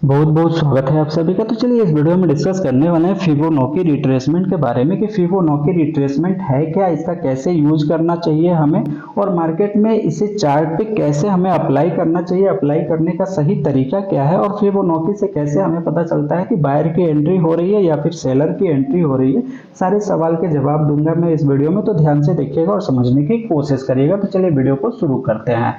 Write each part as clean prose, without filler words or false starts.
बहुत बहुत स्वागत है आप सभी का। तो चलिए इस वीडियो में डिस्कस करने वाले हैं फिबोनाची रिट्रेसमेंट के बारे में कि फिबोनाची रिट्रेसमेंट है क्या, इसका कैसे यूज करना चाहिए हमें, और मार्केट में इसे चार्ट पे कैसे हमें अप्लाई करना चाहिए, अप्लाई करने का सही तरीका क्या है, और फिबोनाची से कैसे हमें पता चलता है कि बायर की एंट्री हो रही है या फिर सेलर की एंट्री हो रही है। सारे सवाल के जवाब दूंगा मैं इस वीडियो में, तो ध्यान से देखिएगा और समझने की कोशिश करिएगा। तो चलिए वीडियो को शुरू करते हैं।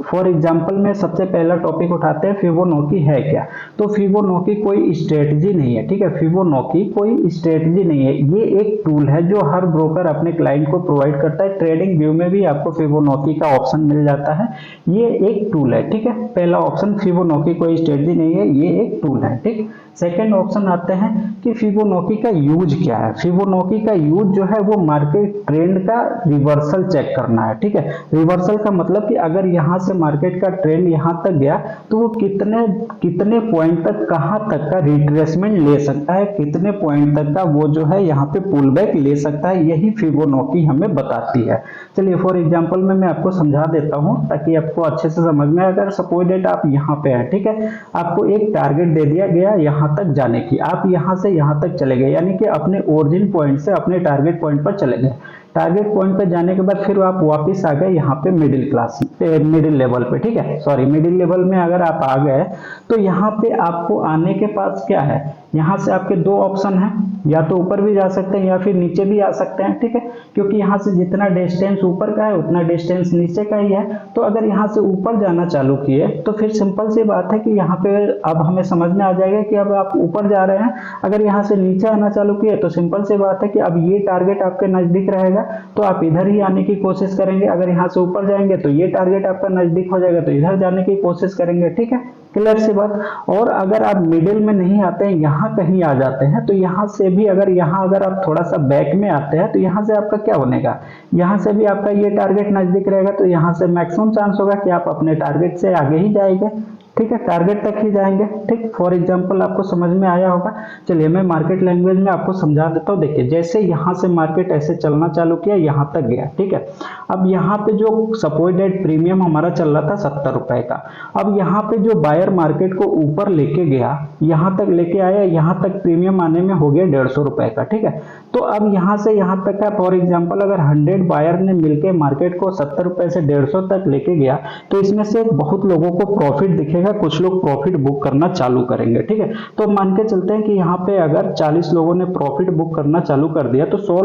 फॉर एग्जाम्पल में सबसे पहला टॉपिक उठाते हैं, फिबोनाची है क्या। तो फिबोनाची कोई स्ट्रेटजी नहीं है, ठीक है। फिबोनाची कोई स्ट्रेटजी नहीं है, ये एक टूल है जो हर ब्रोकर अपने क्लाइंट को प्रोवाइड करता है। ट्रेडिंग व्यू में भी आपको फिबोनाची का ऑप्शन मिल जाता है। ये एक टूल है, ठीक है। पहला ऑप्शन, फिबोनाची कोई स्ट्रेटजी नहीं है, ये एक टूल है, ठीक। सेकेंड ऑप्शन आते हैं कि फिबोनाची का यूज क्या है। फिबोनाची का यूज जो है वो मार्केट ट्रेंड का रिवर्सल चेक करना है, ठीक है। रिवर्सल का मतलब कि अगर यहां से मार्केट का ट्रेंड यहां तक गया तो वो कितने कितने पॉइंट तक, कहां तक का रिट्रेसमेंट ले सकता है, कितने पॉइंट तक का वो जो है यहाँ पे पुल बैक ले सकता है, यही फिबोनाची हमें बताती है। चलिए फॉर एग्जांपल में मैं आपको समझा देता हूं ताकि आपको अच्छे से समझ में। अगर सपोज डेट आप यहाँ पे हैं, ठीक है, आपको एक टारगेट दे दिया गया यहाँ तक जाने की, आप यहाँ से यहाँ तक चले गए, यानी कि अपने ओरिजिन पॉइंट से अपने टारगेट पॉइंट पर चले गए। टारगेट पॉइंट पे जाने के बाद फिर आप वापस आ गए यहाँ पे मिडिल क्लास पे, मिडिल लेवल पे, ठीक है, सॉरी मिडिल लेवल में अगर आप आ गए तो यहाँ पे आपको आने के पास क्या है, यहाँ से आपके दो ऑप्शन है, या तो ऊपर भी जा सकते हैं या फिर नीचे भी आ सकते हैं, ठीक है। क्योंकि यहाँ से जितना डिस्टेंस ऊपर का है उतना डिस्टेंस नीचे का ही है। तो अगर यहाँ से ऊपर जाना चालू किए तो फिर सिंपल सी बात है कि यहाँ पे अब हमें समझ में आ जाएगा कि अब आप ऊपर जा रहे हैं। अगर यहाँ से नीचे आना चालू किए तो सिंपल सी बात है कि अब ये टारगेट आपके नजदीक रहेगा तो आप इधर ही आने की कोशिश करेंगे। अगर यहाँ से ऊपर जाएंगे तो ये टारगेट आपका नजदीक हो जाएगा तो इधर जाने की कोशिश करेंगे, ठीक है। क्लियर सी बात। और अगर आप मिडिल में नहीं आते हैं, यहाँ कहीं आ जाते हैं, तो यहाँ से भी अगर आप थोड़ा सा बैक में आते हैं तो यहाँ से आपका क्या बनेगा, यहाँ से भी आपका ये टारगेट नजदीक रहेगा तो यहाँ से मैक्सिमम चांस होगा कि आप अपने टारगेट से आगे ही जाएंगे, ठीक है, टारगेट तक ही जाएंगे, ठीक। फॉर एग्जांपल आपको समझ में आया होगा। चलिए मैं मार्केट लैंग्वेज में आपको समझा देता हूँ। देखिए जैसे यहाँ से मार्केट ऐसे चलना चालू किया, यहाँ तक गया, ठीक है। अब यहाँ पे जो सपोज डेट प्रीमियम हमारा चल रहा था 70 रुपए का, अब यहाँ पे जो बायर मार्केट को ऊपर लेके गया, यहाँ तक लेके आया, यहाँ तक प्रीमियम आने में हो गया 150 रुपए का, ठीक है। तो अब यहाँ से यहाँ तक का फॉर एग्जांपल अगर 100 बायर ने मिलकर मार्केट को 70 रुपए से 150 तक लेके गया तो इसमें से बहुत लोगों को प्रॉफिट दिखेगा, कुछ लोग प्रॉफिट बुक करना चालू करेंगे, ठीक है। तो मान के चलते हैं कि यहाँ पे अगर 40 लोगों ने प्रॉफिट बुक करना चालू कर दिया तो 100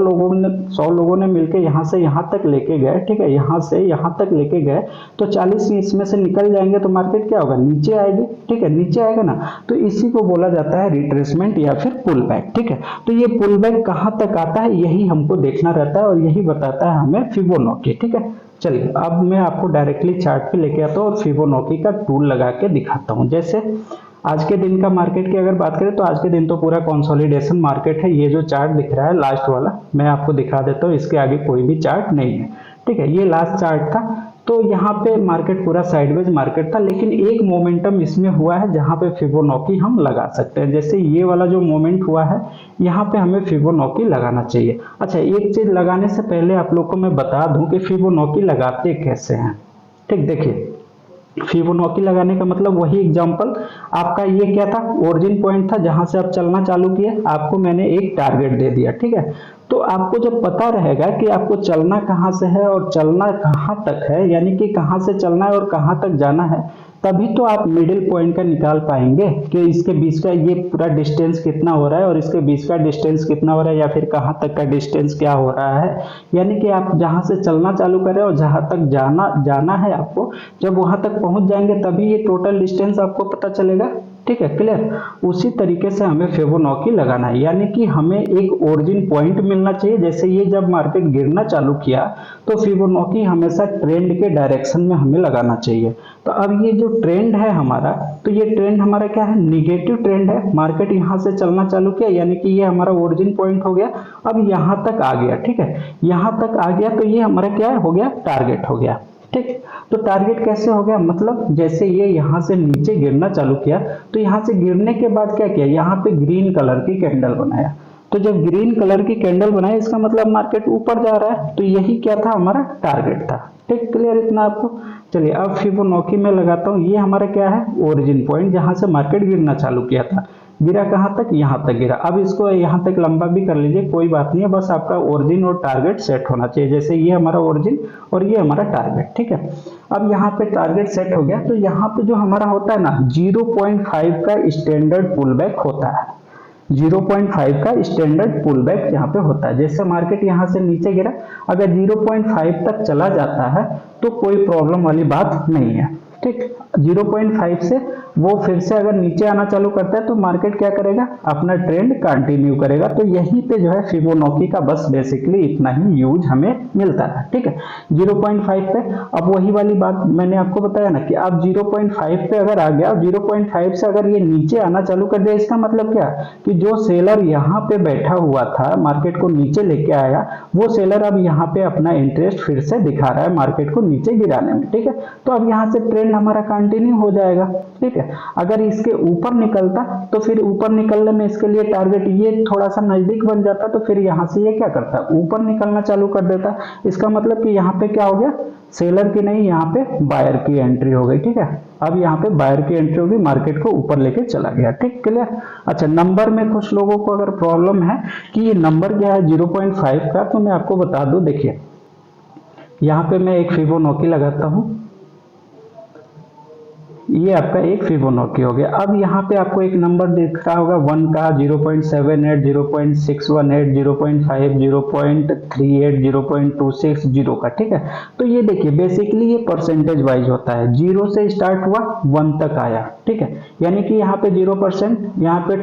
लोगों ने मिलकर यहाँ से यहाँ तक लेके गए, ठीक है, यहाँ से यहाँ तक लेके गए तो 40 इसमें से निकल जाएंगे तो मार्केट क्या होगा, नीचे आएगी, ठीक है, नीचे आएगा ना। तो इसी को बोला जाता है रिट्रेसमेंट या फिर पुल बैक, ठीक है। तो ये पुल बैक कहां तक आता है यही हमको देखना रहता है और यही बताता है हमें फिबोनाची, ठीक है। चलिए अब मैं आपको डायरेक्टली चार्ट पे लेके आता हूँ और फिबोनाची का टूल लगा के दिखाता हूँ। जैसे आज के दिन का मार्केट की अगर बात करें तो आज के दिन तो पूरा कंसोलिडेशन मार्केट है। ये जो चार्ट दिख रहा है लास्ट वाला मैं आपको दिखा देता हूँ, इसके आगे कोई भी चार्ट नहीं है, ठीक है। ये लास्ट चार्ट था तो यहाँ पे मार्केट पूरा साइडवेज मार्केट था, लेकिन एक मोमेंटम इसमें हुआ है जहाँ पे फिबोनाची हम लगा सकते हैं। जैसे ये वाला जो मोमेंट हुआ है यहाँ पे हमें फिबोनाची लगाना चाहिए। अच्छा एक चीज लगाने से पहले आप लोग को मैं बता दूं कि फिबोनाची लगाते कैसे हैं, ठीक। देखिए फिबोनाची लगाने का मतलब वही एग्जांपल आपका ये क्या था, ओरिजिन पॉइंट था जहां से आप चलना चालू किए, आपको मैंने एक टारगेट दे दिया, ठीक है। तो आपको जब पता रहेगा कि आपको चलना कहां से है और चलना कहां तक है, यानी कि कहां से चलना है और कहां तक जाना है, तभी तो आप मिडिल पॉइंट का निकाल पाएंगे कि इसके बीच का ये पूरा डिस्टेंस कितना हो रहा है और इसके बीच का डिस्टेंस कितना हो रहा है या फिर कहां तक का डिस्टेंस क्या हो रहा है। यानी कि आप जहां से चलना चालू करें और जहां तक जाना है आपको, जब वहां तक पहुंच जाएंगे तभी ये टोटल डिस्टेंस आपको पता चलेगा, ठीक है, क्लियर। उसी तरीके से हमें फिबोनाची लगाना है, यानी कि हमें एक ओरिजिन पॉइंट मिलना चाहिए। जैसे ये जब मार्केट गिरना चालू किया तो फिबोनाची हमेशा ट्रेंड के डायरेक्शन में हमें लगाना चाहिए। तो अब ये जो ट्रेंड है हमारा, तो ये ट्रेंड हमारा क्या है, निगेटिव ट्रेंड है। मार्केट यहाँ से चलना चालू किया यानी कि ये हमारा ओरिजिन पॉइंट हो गया, अब यहाँ तक आ गया, ठीक है, यहाँ तक आ गया तो ये हमारा क्या हो गया, टारगेट हो गया, ठीक। तो टारगेट कैसे हो गया, मतलब जैसे ये यहाँ से नीचे गिरना चालू किया तो यहाँ से गिरने के बाद क्या किया, यहाँ पे ग्रीन कलर की कैंडल बनाया। तो जब ग्रीन कलर की कैंडल बनाई इसका मतलब मार्केट ऊपर जा रहा है, तो यही क्या था, हमारा टारगेट था, ठीक, क्लियर इतना आपको। चलिए अब फिबोनाची में लगाता हूँ, ये हमारा क्या है ओरिजिन पॉइंट जहां से मार्केट गिरना चालू किया था। गिरा कहां तक, यहां तक गिरा। अब इसको यहां तक लंबा भी कर लीजिए, कोई बात नहीं है, बस आपका ओरिजिन और टारगेट सेट होना चाहिए। जैसे ये हमारा ओरिजिन और ये हमारा टारगेट, ठीक है। अब यहाँ पे टारगेट सेट हो गया, तो यहाँ पे जो हमारा होता है ना 0.5 का स्टैंडर्ड पुल बैक होता है। 0.5 का स्टैंडर्ड पुल बैक यहाँ पे होता है। जैसे मार्केट यहाँ से नीचे गिरा, अगर 0.5 तक चला जाता है तो कोई प्रॉब्लम वाली बात नहीं है, ठीक। 0.5 से वो फिर से अगर नीचे आना चालू करता है तो मार्केट क्या करेगा, अपना ट्रेंड कंटिन्यू करेगा। तो यहीं पे जो है फिबोनाची का बस बेसिकली इतना ही यूज हमें मिलता है, ठीक है। 0.5 पे अब वही वाली बात मैंने आपको बताया ना कि अब 0.5 पे अगर आ गया, 0.5 से अगर ये नीचे आना चालू कर दिया, इसका मतलब क्या कि जो सेलर यहाँ पे बैठा हुआ था मार्केट को नीचे लेके आया, वो सेलर अब यहाँ पे अपना इंटरेस्ट फिर से दिखा रहा है मार्केट को नीचे गिराने में, ठीक है। तो अब यहाँ से ट्रेंड हमारा कंटिन्यू हो जाएगा, ठीक है। अगर इसके ऊपर निकलता तो फिर ऊपर निकलने में इसके लिए टारगेट ये थोड़ा सा नजदीक बन जाता, तो फिर यहाँ से ये क्या करता, ऊपर निकलना चालू कर देता। इसका मतलब कि यहाँ पे क्या हो गया, सेलर की नहीं यहाँ पे बायर की एंट्री हो गई, ठीक है। अब यहाँ पे बायर की एंट्री होगी, मार्केट को ऊपर लेके चला गया, ठीक, क्लियर। अच्छा, नंबर में कुछ लोगों को अगर प्रॉब्लम है कि ये नंबर क्या है 0.5 का, तो मैं आपको बता दूं। देखिए यहाँ पे मैं एक फिबोनाची लगाता हूं, ये आपका एक फिबोनाची हो गया। अब यहाँ पे आपको एक नंबर दिख रहा होगा 1 का, 0.78, 0.618, 0.5, 0.38, 0.26, 0 का, ठीक है। तो ये देखिए बेसिकली ये परसेंटेज वाइज होता है, 0 से स्टार्ट हुआ 1 तक आया, ठीक है। यानी कि यहाँ पे 0%, यहाँ पे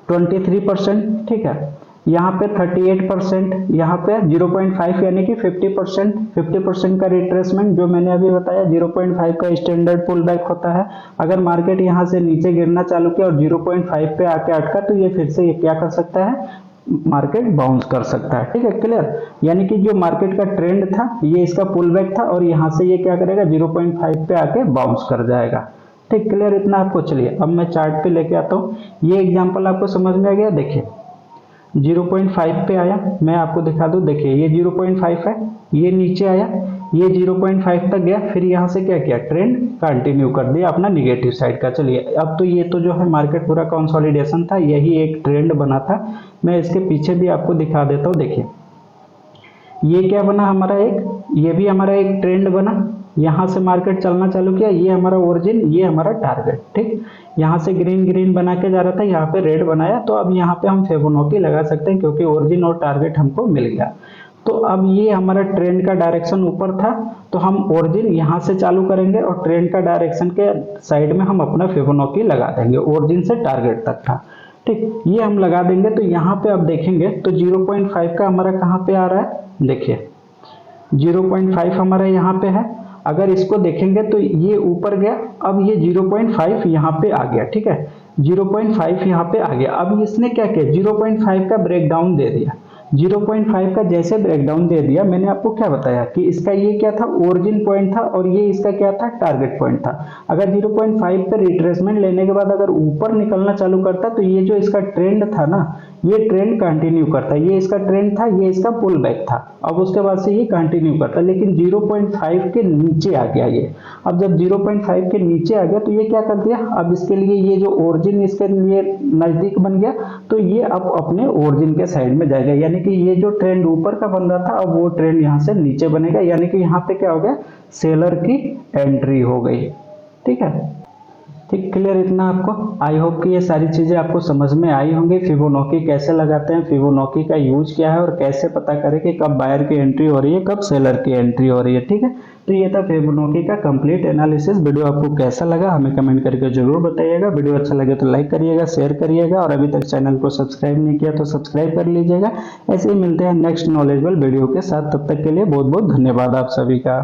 23%, ठीक है, यहाँ पे 38%, यहाँ पे 0.5 यानी कि 50%, 50% का रिट्रेसमेंट जो मैंने अभी बताया 0.5 का स्टैंडर्ड पुल बैक होता है। अगर मार्केट यहाँ से नीचे गिरना चालू किया और 0.5 पे आके अटका तो ये फिर से ये क्या कर सकता है, मार्केट बाउंस कर सकता है, ठीक है, क्लियर। यानी कि जो मार्केट का ट्रेंड था ये इसका पुल बैक था और यहाँ से ये क्या करेगा 0.5 पे आके बाउंस कर जाएगा, ठीक, क्लियर। इतना आपको, चलिए अब मैं चार्ट पे लेके आता हूँ। ये एग्जाम्पल आपको समझ में आ गया। देखिए 0.5 पे आया, मैं आपको दिखा दूं, देखिए ये 0.5 है, ये नीचे आया, ये 0.5 तक गया, फिर यहाँ से क्या किया, ट्रेंड कंटिन्यू कर दिया अपना निगेटिव साइड का। चलिए अब तो ये तो जो है मार्केट पूरा कंसोलिडेशन था, यही एक ट्रेंड बना था। मैं इसके पीछे भी आपको दिखा देता हूँ। देखिए ये क्या बना हमारा एक, ये भी हमारा एक ट्रेंड बना, यहाँ से मार्केट चलना चालू किया, ये हमारा ओरिजिन, ये हमारा टारगेट, ठीक। यहाँ से ग्रीन ग्रीन बना के जा रहा था, यहाँ पे रेड बनाया, तो अब यहाँ पे हम फिबोनाची लगा सकते हैं क्योंकि ओरिजिन और टारगेट हमको मिल गया। तो अब ये हमारा ट्रेंड का डायरेक्शन ऊपर था, तो हम ओरिजिन यहाँ से चालू करेंगे और ट्रेंड का डायरेक्शन के साइड में हम अपना फिबोनाची लगा देंगे, ओरिजिन से टारगेट तक था, ठीक। ये हम लगा देंगे तो यहाँ पे अब देखेंगे तो 0.5 का हमारा कहाँ पे आ रहा है, देखिए 0.5 हमारा यहाँ पे है। अगर इसको देखेंगे तो ये ऊपर गया, अब ये 0.5 यहाँ पे आ गया, ठीक है, 0.5 यहाँ पे आ गया। अब इसने क्या किया, 0.5 का ब्रेकडाउन दे दिया। 0.5 का जैसे ब्रेकडाउन दे दिया, मैंने आपको क्या बताया कि इसका ये क्या था, ओरिजिन पॉइंट था और ये इसका क्या था, टारगेट पॉइंट था। अगर 0.5 पे रिट्रेसमेंट लेने के बाद अगर ऊपर निकलना चालू करता तो ये जो इसका ट्रेंड था ना, ये ट्रेंड कंटिन्यू करता, ये इसका ट्रेंड था, ये इसका पुल बैक था। अब उसके बाद से ये कंटिन्यू करता, लेकिन 0.5 के नीचे आ गया ये। अब जब 0.5 के नीचे आ गया तो ये क्या कर दिया, अब इसके लिए ये जो ओरिजिन इसके लिए नजदीक बन गया, तो ये अब अपने ओरिजिन के साइड में जाएगा। यानी कि ये जो ट्रेंड ऊपर का बन रहा था, अब वो ट्रेंड यहाँ से नीचे बनेगा। यानी कि यहाँ पे क्या हो गया, सेलर की एंट्री हो गई, ठीक है, ठीक, क्लियर। इतना आपको, आई होप कि ये सारी चीजें आपको समझ में आई होंगी। फिबोनाची कैसे लगाते हैं, फिबोनाची का यूज क्या है और कैसे पता करें कि कब बायर की एंट्री हो रही है, कब सेलर की एंट्री हो रही है, ठीक है। तो ये था फिबोनाची का कंप्लीट एनालिसिस। वीडियो आपको कैसा लगा हमें कमेंट करके जरूर बताइएगा। वीडियो अच्छा लगे तो लाइक करिएगा, शेयर करिएगा और अभी तक चैनल को सब्सक्राइब नहीं किया तो सब्सक्राइब कर लीजिएगा। ऐसे ही मिलते हैं नेक्स्ट नॉलेजेबल वीडियो के साथ, तब तक के लिए बहुत बहुत धन्यवाद आप सभी का।